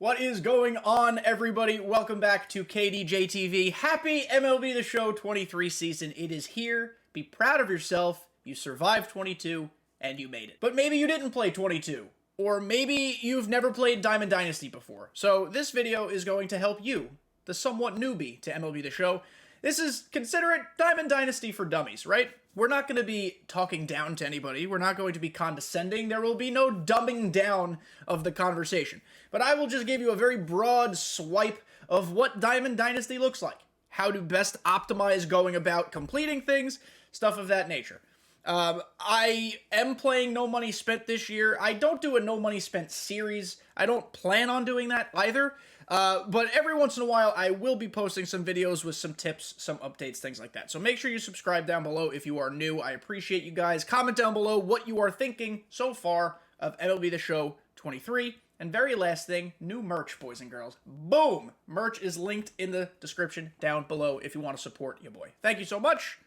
What is going on, everybody? Welcome back to kdjTV. Happy MLB The Show 23 season. It is here. Be proud of yourself. You survived 22, and you made it. But maybe you didn't play 22, or maybe you've never played Diamond Dynasty before. So this video is going to help you, the somewhat newbie to MLB The Show. This is, consider it Diamond Dynasty for dummies, right? We're not going to be talking down to anybody. We're not going to be condescending. There will be no dumbing down of the conversation. But I will just give you a very broad swipe of what Diamond Dynasty looks like. How to best optimize going about completing things, stuff of that nature. I am playing No Money Spent this year. I don't do a No Money Spent series. I don't plan on doing that either. But every once in a while, I will be posting some videos with some tips, some updates, things like that. So make sure you subscribe down below if you are new. I appreciate you guys. Comment down below what you are thinking so far of MLB The Show 23. And very last thing, new merch, boys and girls. Boom! Merch is linked in the description down below if you want to support your boy. Thank you so much.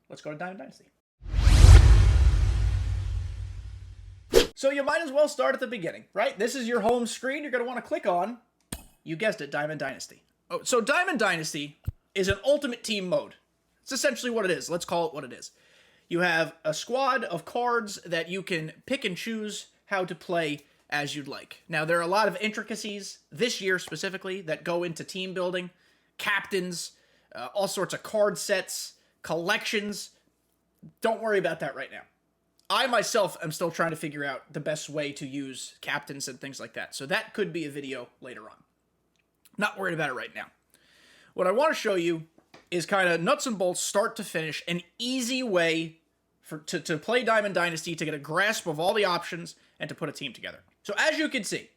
Let's go to Diamond Dynasty. So you might as well start at the beginning, right? This is your home screen. You're going to want to click on, you guessed it, Diamond Dynasty. Oh, so Diamond Dynasty is an ultimate team mode. It's essentially what it is. Let's call it what it is. You have a squad of cards that you can pick and choose how to play as you'd like. Now, there are a lot of intricacies this year specifically that go into team building, captains, all sorts of card sets, collections. Don't worry about that right now. I myself am still trying to figure out the best way to use captains and things like that. So that could be a video later on. Not worried about it right now. What I want to show you is kind of nuts and bolts, start to finish, an easy way to play Diamond Dynasty, to get a grasp of all the options, and to put a team together. So as you can see,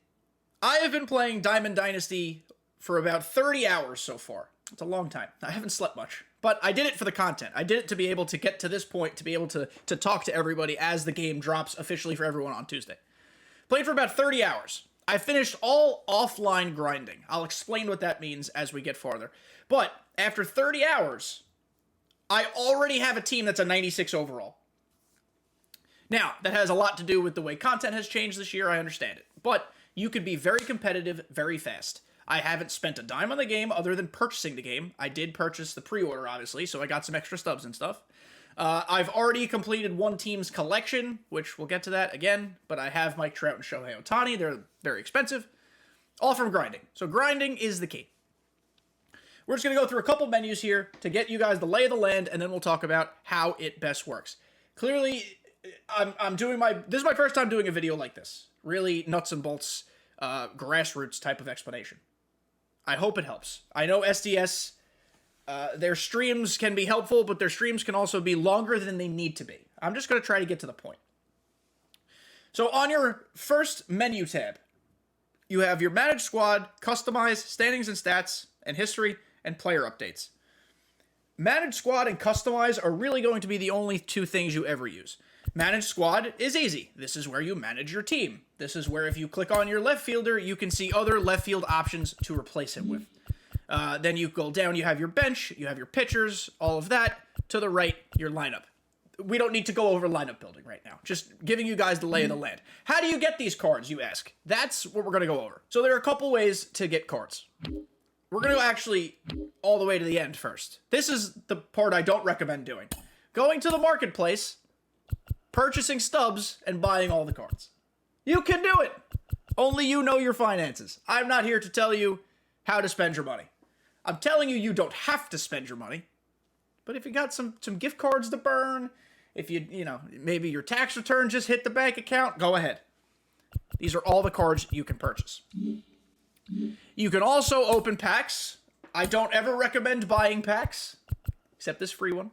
I have been playing Diamond Dynasty for about 30 hours so far. It's a long time. I haven't slept much. But I did it for the content. I did it to be able to get to this point, to be able to talk to everybody as the game drops officially for everyone on Tuesday. Played for about 30 hours. I finished all offline grinding. I'll explain what that means as we get farther. But after 30 hours, I already have a team that's a 96 overall. Now, that has a lot to do with the way content has changed this year, I understand it. But you could be very competitive very fast. I haven't spent a dime on the game other than purchasing the game. I did purchase the pre-order, obviously, so I got some extra stubs and stuff. I've already completed one team's collection, which we'll get to that again, but I have Mike Trout and Shohei Ohtani. They're very expensive. All from grinding. So grinding is the key. We're just going to go through a couple menus here to get you guys the lay of the land, and then we'll talk about how it best works. Clearly, this is my first time doing a video like this. Really nuts and bolts, grassroots type of explanation. I hope it helps. I know SDS, their streams can be helpful, but their streams can also be longer than they need to be. I'm just going to try to get to the point. So on your first menu tab, you have your Manage Squad, Customize, Standings and Stats, and History, and Player Updates. Manage Squad and Customize are really going to be the only two things you ever use. Manage Squad is easy. This is where you manage your team. This is where if you click on your left fielder, you can see other left field options to replace him with. Then you go down, you have your bench, you have your pitchers, all of that. To the right, your lineup. We don't need to go over lineup building right now. Just giving you guys the lay of the land. How do you get these cards, you ask? That's what we're going to go over. So there are a couple ways to get cards. We're going to go actually all the way to the end first. This is the part I don't recommend doing. Going to the marketplace, purchasing stubs, and buying all the cards. You can do it. Only you know your finances. I'm not here to tell you how to spend your money. I'm telling you, you don't have to spend your money. But if you got some gift cards to burn, if maybe your tax return just hit the bank account, go ahead. These are all the cards you can purchase. You can also open packs. I don't ever recommend buying packs, except this free one.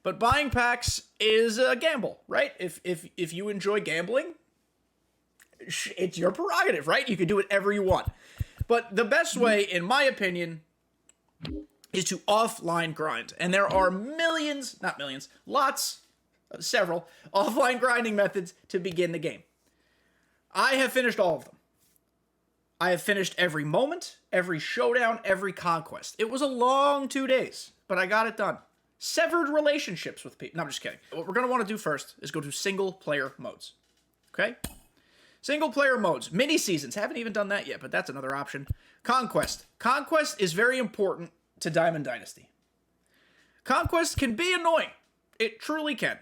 But buying packs is a gamble, right? If you enjoy gambling, it's your prerogative, right? You can do whatever you want. But the best way, in my opinion, is to offline grind. And there are several offline grinding methods to begin the game. I have finished all of them. I have finished every moment, every showdown, every conquest. It was a long 2 days, but I got it done. Severed relationships with people. No, I'm just kidding. What we're going to want to do first is go to single player modes. Okay? Single-player modes. Mini-seasons. Haven't even done that yet, but that's another option. Conquest. Conquest is very important to Diamond Dynasty. Conquest can be annoying. It truly can.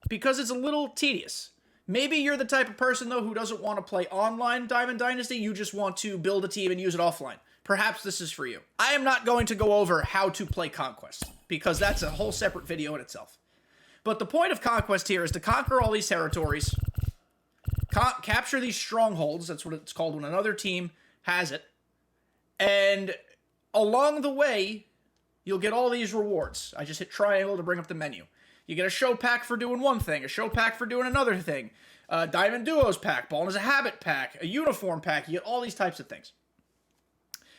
Because it's a little tedious. Maybe you're the type of person, though, who doesn't want to play online Diamond Dynasty. You just want to build a team and use it offline. Perhaps this is for you. I am not going to go over how to play Conquest, because that's a whole separate video in itself. But the point of Conquest here is to conquer all these territories, capture these strongholds, that's what it's called when another team has it, and along the way, you'll get all these rewards. I just hit triangle to bring up the menu. You get a show pack for doing one thing, a show pack for doing another thing, a Diamond Duos pack, Ball is a Habit pack, a uniform pack, you get all these types of things.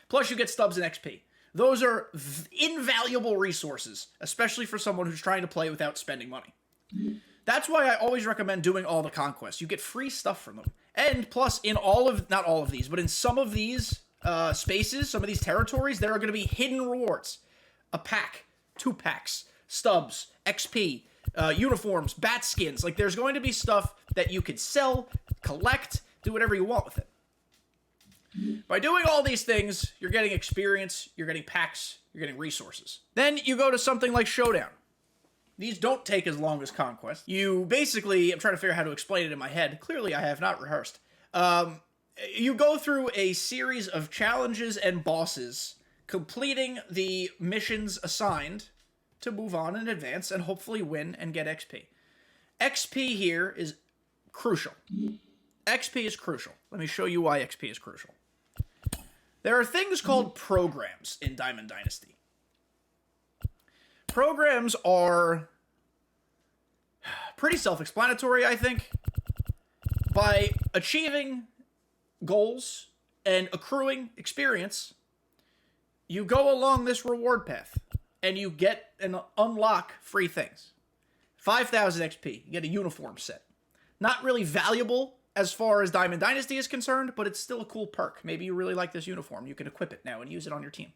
Plus you get stubs and XP. Those are invaluable resources, especially for someone who's trying to play without spending money. That's why I always recommend doing all the conquests. You get free stuff from them. And plus, in not all of these, but in some of these spaces, some of these territories, there are going to be hidden rewards. A pack, 2 packs, stubs, XP, uniforms, bat skins. Like, there's going to be stuff that you could sell, collect, do whatever you want with it. By doing all these things, you're getting experience, you're getting packs, you're getting resources. Then you go to something like Showdown. These don't take as long as Conquest. You basically, I'm trying to figure out how to explain it in my head. Clearly, I have not rehearsed. You go through a series of challenges and bosses, completing the missions assigned to move on and advance and hopefully win and get XP. XP here is crucial. XP is crucial. Let me show you why XP is crucial. There are things called programs in Diamond Dynasty. Programs are pretty self-explanatory, I think. By achieving goals and accruing experience, you go along this reward path, and you get and unlock free things. 5,000 XP, you get a uniform set. Not really valuable as far as Diamond Dynasty is concerned, but it's still a cool perk. Maybe you really like this uniform. You can equip it now and use it on your team.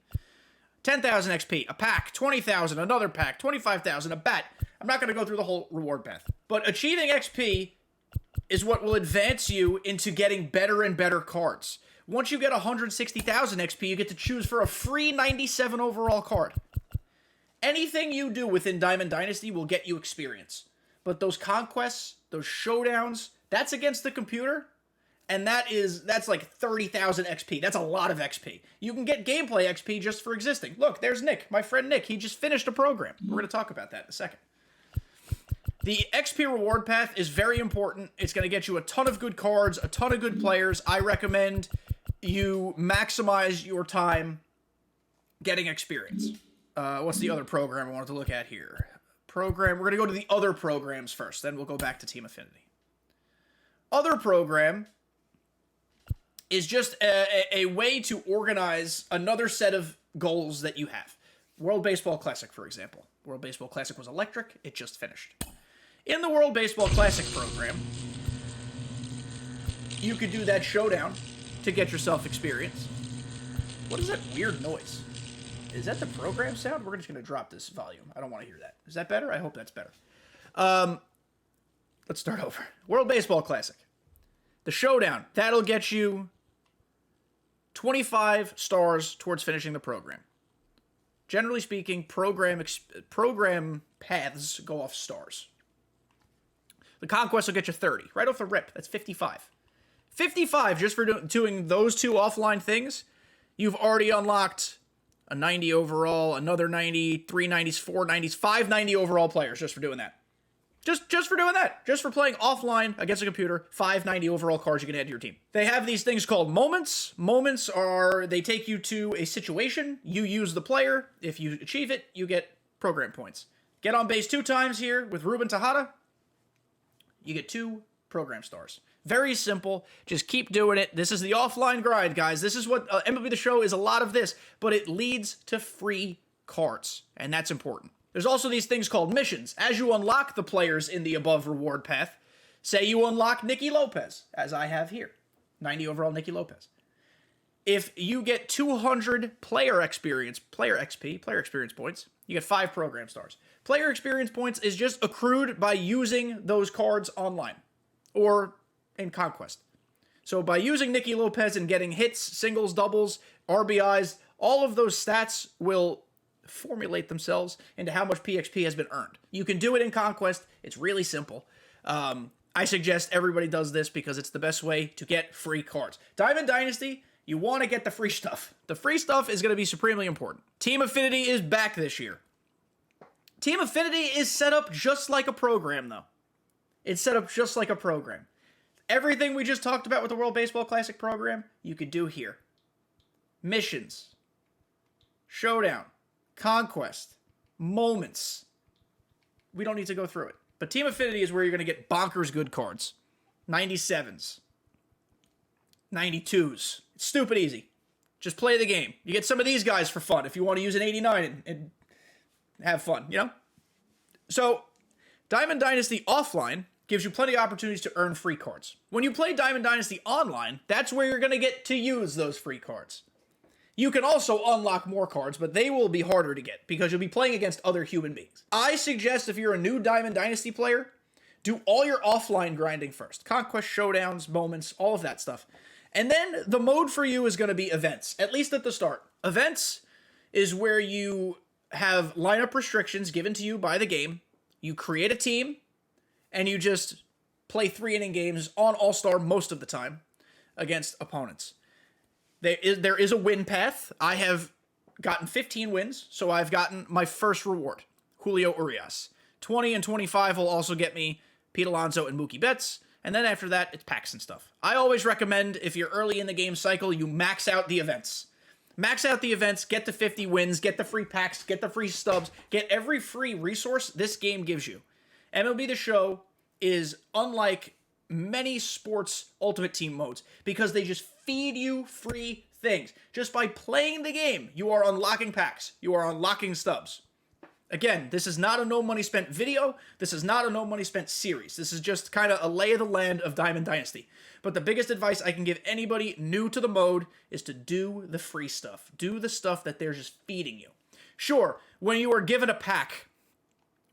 10,000 XP, a pack, 20,000, another pack, 25,000, a bat. I'm not going to go through the whole reward path. But achieving XP is what will advance you into getting better and better cards. Once you get 160,000 XP, you get to choose for a free 97 overall card. Anything you do within Diamond Dynasty will get you experience. But those conquests, those showdowns, that's against the computer, and that's like 30,000 XP. That's a lot of XP. You can get gameplay XP just for existing. Look, there's Nick, my friend Nick. He just finished a program. We're going to talk about that in a second. The XP reward path is very important. It's going to get you a ton of good cards, a ton of good players. I recommend you maximize your time getting experience. What's the other program I wanted to look at here? We're going to go to the other programs first, then we'll go back to Team Affinity. Other program is just a way to organize another set of goals that you have. World Baseball Classic, for example. World Baseball Classic was electric. It just finished. In the World Baseball Classic program, you could do that showdown to get yourself experience. What is that weird noise? Is that the program sound? We're just going to drop this volume. I don't want to hear that. Is that better? I hope that's better. Let's start over. World Baseball Classic. The showdown. That'll get you 25 stars towards finishing the program. Generally speaking, program paths go off stars. The Conquest will get you 30. Right off the rip. That's 55. 55 just for doing those two offline things. You've already unlocked a 90 overall, another 90, 3 90s, 4 90s, 5 90 overall players just for doing that. Just for doing that. Just for playing offline against a computer, 590 overall cards you can add to your team. They have these things called moments. Moments they take you to a situation. You use the player. If you achieve it, you get program points. Get on base 2 times here with Ruben Tejada. You get 2 program stars. Very simple. Just keep doing it. This is the offline grind, guys. This is what MLB The Show is, a lot of this, but it leads to free cards, and that's important. There's also these things called missions. As you unlock the players in the above reward path, say you unlock Nicky Lopez, as I have here. 90 overall Nicky Lopez. If you get 200 player experience points, you get 5 program stars. Player experience points is just accrued by using those cards online or in Conquest. So by using Nicky Lopez and getting hits, singles, doubles, RBIs, all of those stats will formulate themselves into how much PXP has been earned. You can do it in Conquest. It's really simple. I suggest everybody does this because it's the best way to get free cards. Diamond Dynasty, you want to get the free stuff. The free stuff is going to be supremely important. Team Affinity is back this year. Team Affinity is set up just like a program, though. It's set up just like a program. Everything we just talked about with the World Baseball Classic program, you could do here. Missions, Showdown, Conquest, Moments. We don't need to go through it. But Team Affinity is where you're going to get bonkers good cards. 97s. 92s. It's stupid easy. Just play the game. You get some of these guys for fun if you want to use an 89 and have fun, you know? So, Diamond Dynasty offline gives you plenty of opportunities to earn free cards. When you play Diamond Dynasty online, that's where you're going to get to use those free cards. You can also unlock more cards, but they will be harder to get because you'll be playing against other human beings. I suggest if you're a new Diamond Dynasty player, do all your offline grinding first. Conquest, Showdowns, Moments, all of that stuff. And then the mode for you is going to be events, at least at the start. Events is where you have lineup restrictions given to you by the game. You create a team, and you just play 3-inning games on All-Star most of the time against opponents. There is a win path. I have gotten 15 wins, so I've gotten my first reward, Julio Urias. 20 and 25 will also get me Pete Alonso and Mookie Betts, and then after that, it's packs and stuff. I always recommend, if you're early in the game cycle, you max out the events. Max out the events, get to 50 wins, get the free packs, get the free stubs, get every free resource this game gives you. MLB The Show is unlike many sports Ultimate Team modes because they just feed you free things. Just by playing the game, you are unlocking packs. You are unlocking stubs. Again, this is not a no money spent video. This is not a no money spent series. This is just kind of a lay of the land of Diamond Dynasty. But the biggest advice I can give anybody new to the mode is to do the free stuff. Do the stuff that they're just feeding you. Sure, when you are given a pack,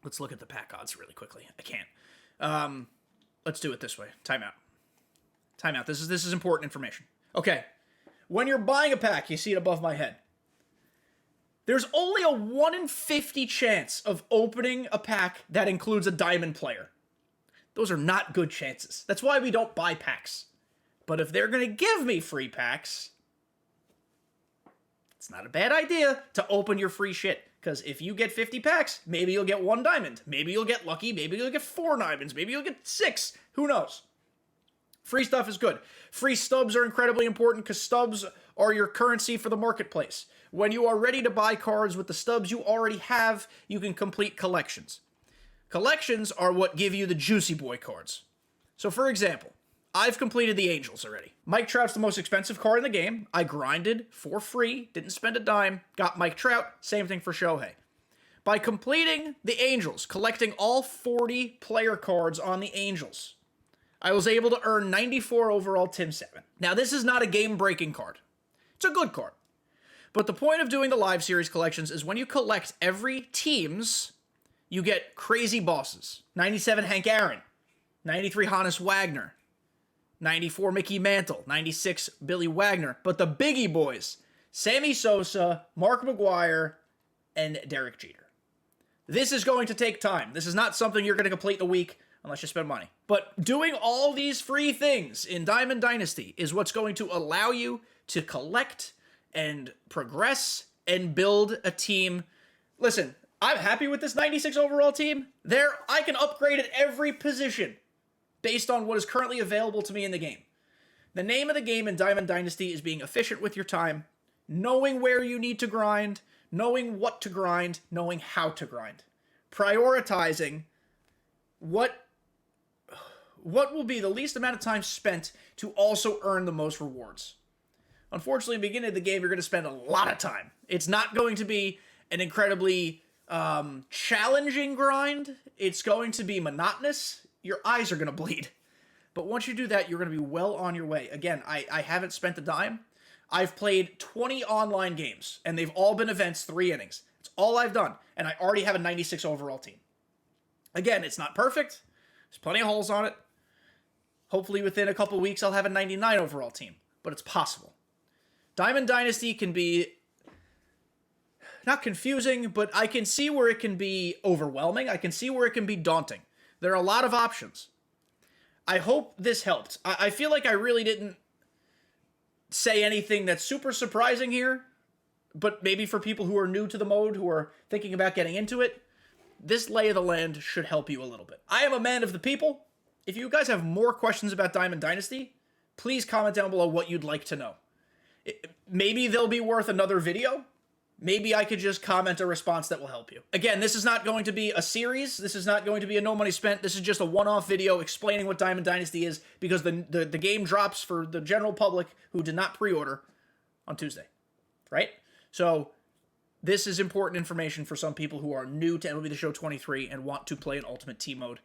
let's look at the pack odds really quickly. I can't. Let's do it this way. Timeout. Timeout. This is important information. Okay. When you're buying a pack, you see it above my head. There's only a 1 in 50 chance of opening a pack that includes a diamond player. Those are not good chances. That's why we don't buy packs. But if they're going to give me free packs, it's not a bad idea to open your free shit. Because if you get 50 packs, maybe you'll get 1 diamond. Maybe you'll get lucky. Maybe you'll get 4 diamonds. Maybe you'll get 6. Who knows? Free stuff is good. Free stubs are incredibly important because stubs are your currency for the marketplace. When you are ready to buy cards with the stubs you already have, you can complete collections. Collections are what give you the Juicy Boy cards. So for example, I've completed the Angels already. Mike Trout's the most expensive card in the game. I grinded for free, didn't spend a dime, got Mike Trout, same thing for Shohei. By completing the Angels, collecting all 40 player cards on the Angels, I was able to earn 94 overall Tim 7. Now this is not a game-breaking card. It's a good card. But the point of doing the live series collections is when you collect every team's, you get crazy bosses. 97 Hank Aaron, 93 Honus Wagner, 94 Mickey Mantle, 96 Billy Wagner. But the biggie boys, Sammy Sosa, Mark McGwire, and Derek Jeter. This is going to take time. This is not something you're going to complete in a week unless you spend money. But doing all these free things in Diamond Dynasty is what's going to allow you to collect and progress and build a team. Listen, I'm happy with this 96 overall team. I can upgrade at every position based on what is currently available to me in the game. The name of the game in Diamond Dynasty is being efficient with your time, knowing where you need to grind, knowing what to grind, knowing how to grind. Prioritizing what will be the least amount of time spent to also earn the most rewards. Unfortunately, in the beginning of the game, you're going to spend a lot of time. It's not going to be an incredibly challenging grind. It's going to be monotonous. Your eyes are going to bleed. But once you do that, you're going to be well on your way. Again, I haven't spent a dime. I've played 20 online games, and they've all been events, 3 innings. It's all I've done, and I already have a 96 overall team. Again, it's not perfect. There's plenty of holes on it. Hopefully within a couple weeks I'll have a 99 overall team, but it's possible. Diamond Dynasty can be not confusing, but I can see where it can be overwhelming. I can see where it can be daunting. There are a lot of options. I hope this helped. I feel like I really didn't say anything that's super surprising here, but maybe for people who are new to the mode, who are thinking about getting into it, this lay of the land should help you a little bit. I am a man of the people. If you guys have more questions about Diamond Dynasty, please comment down below what you'd like to know. Maybe they'll be worth another video. Maybe I could just comment a response that will help you. Again, this is not going to be a series. This is not going to be a no money spent. This is just a one-off video explaining what Diamond Dynasty is, because the game drops for the general public who did not pre-order on Tuesday, right? So this is important information for some people who are new to MLB The Show 23 and want to play an Ultimate Team mode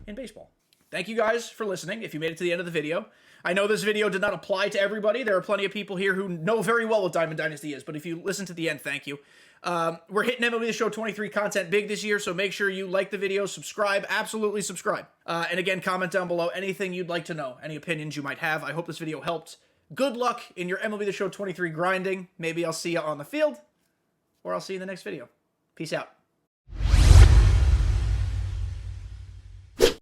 in baseball. Thank you guys for listening, if you made it to the end of the video. I know this video did not apply to everybody. There are plenty of people here who know very well what Diamond Dynasty is, but if you listen to the end, thank you. We're hitting MLB The Show 23 content big this year, so make sure you like the video, subscribe, absolutely subscribe. And again, comment down below anything you'd like to know, any opinions you might have. I hope this video helped. Good luck in your MLB The Show 23 grinding. Maybe I'll see you on the field, or I'll see you in the next video. Peace out.